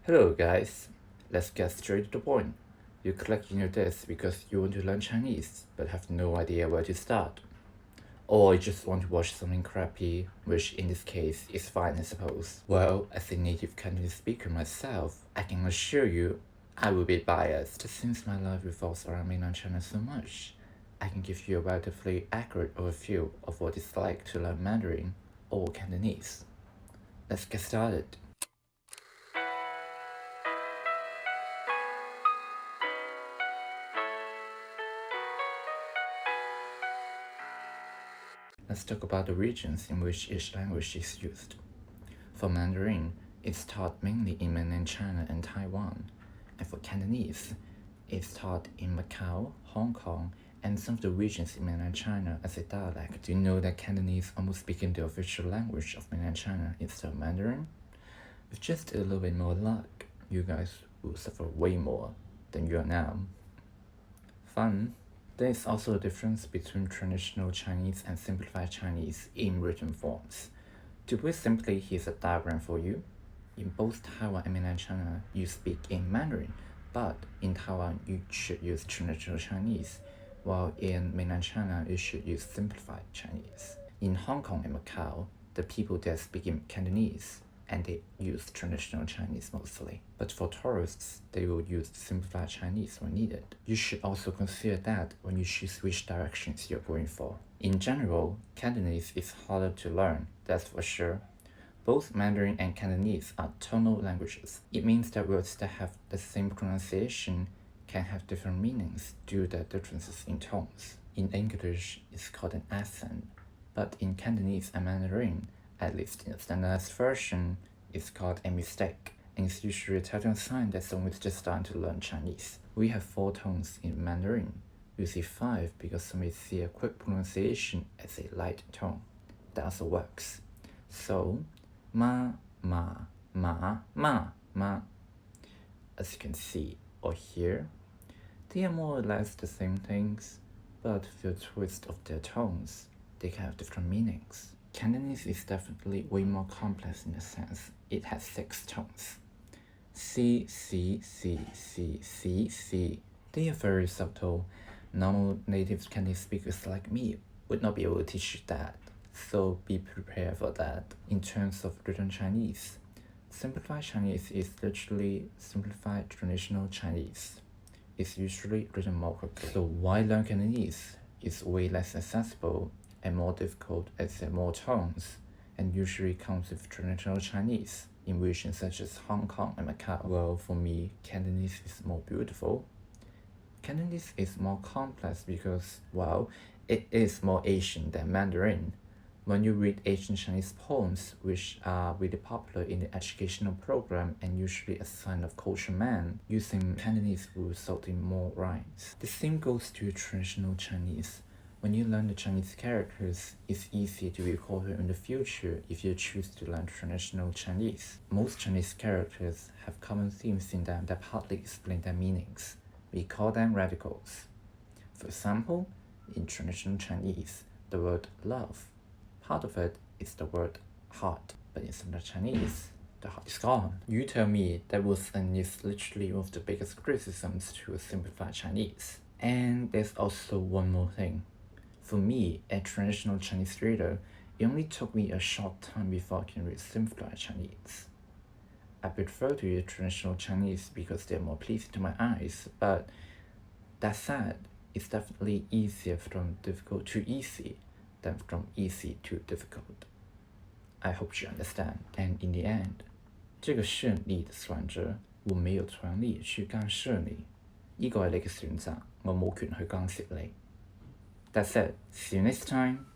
Hello guys, let's get straight to the point. You click in your desk because you want to learn Chinese but have no idea where to start. Or you just want to watch something crappy, which in this case is fine I suppose. Well, as a native Cantonese speaker myself, I can assure you I will be biased since my life revolves around mainland China so much. I can give you a relatively accurate overview of what it's like to learn Mandarin or Cantonese. Let's get started. Let's talk about the regions in which each language is used. For Mandarin, it's taught mainly in mainland China and Taiwan, and for Cantonese, it's taught in Macau, Hong Kong, and some of the regions in mainland China as a dialect. Do you know that Cantonese almost became the official language of mainland China instead of Mandarin? With just a little bit more luck, you guys will suffer way more than you are now. Fun! There is also a difference between traditional Chinese and simplified Chinese in written forms. To put it simply, here's a diagram for you. In both Taiwan and mainland China, you speak in Mandarin, but in Taiwan, you should use traditional Chinese, while in mainland China, you should use simplified Chinese. In Hong Kong and Macau, the people there speak in Cantonese, and they use traditional Chinese mostly. But for tourists, they will use simplified Chinese when needed. You should also consider that when you choose which directions you're going for. In general, Cantonese is harder to learn, that's for sure. Both Mandarin and Cantonese are tonal languages. It means that words that have the same pronunciation can have different meanings due to the differences in tones. In English, it's called an accent, but in Cantonese and Mandarin, at least in the standardized version, it's called a mistake, and it's usually a telltale sign that someone is just starting to learn Chinese. We have 4 tones in Mandarin. We see 5 because some may see a quick pronunciation as a light tone. That also works. So, ma, ma, ma, ma, ma. As you can see or hear, they are more or less the same things, but with the twist of their tones, they can have different meanings. Cantonese is definitely way more complex in the sense it has 6 tones. C, C, C, C, C, C. They are very subtle. Normal native Cantonese speakers like me would not be able to teach you that, so be prepared for that. In terms of written Chinese, simplified Chinese is literally simplified traditional Chinese. It's usually written more quickly. So why learn Cantonese? It's way less accessible and more difficult as there are more tones, and usually comes with traditional Chinese in regions such as Hong Kong and Macau. Well, for me, Cantonese is more beautiful. Cantonese is more complex because, well, it is more Asian than Mandarin. When you read Asian Chinese poems, which are really popular in the educational program and usually a sign of culture man, using Cantonese will result in more rhymes. The same goes to traditional Chinese. When you learn the Chinese characters, it's easy to recall them in the future if you choose to learn traditional Chinese. Most Chinese characters have common themes in them that partly explain their meanings. We call them radicals. For example, in traditional Chinese, the word love, part of it is the word heart, but in standard Chinese, the heart is gone. You tell me that was and is literally one of the biggest criticisms to simplify Chinese. And there's also one more thing. For me, a traditional Chinese reader, it only took me a short time before I can read simplified Chinese. I prefer to read traditional Chinese because they're more pleasing to my eyes, but that said, it's definitely easier from difficult to easy than from easy to difficult. I hope you understand. And in the end, 這個選你的選擇，我沒有權利去干涉你。呢個係你嘅選擇，我冇權去干涉你。That's it. See you next time.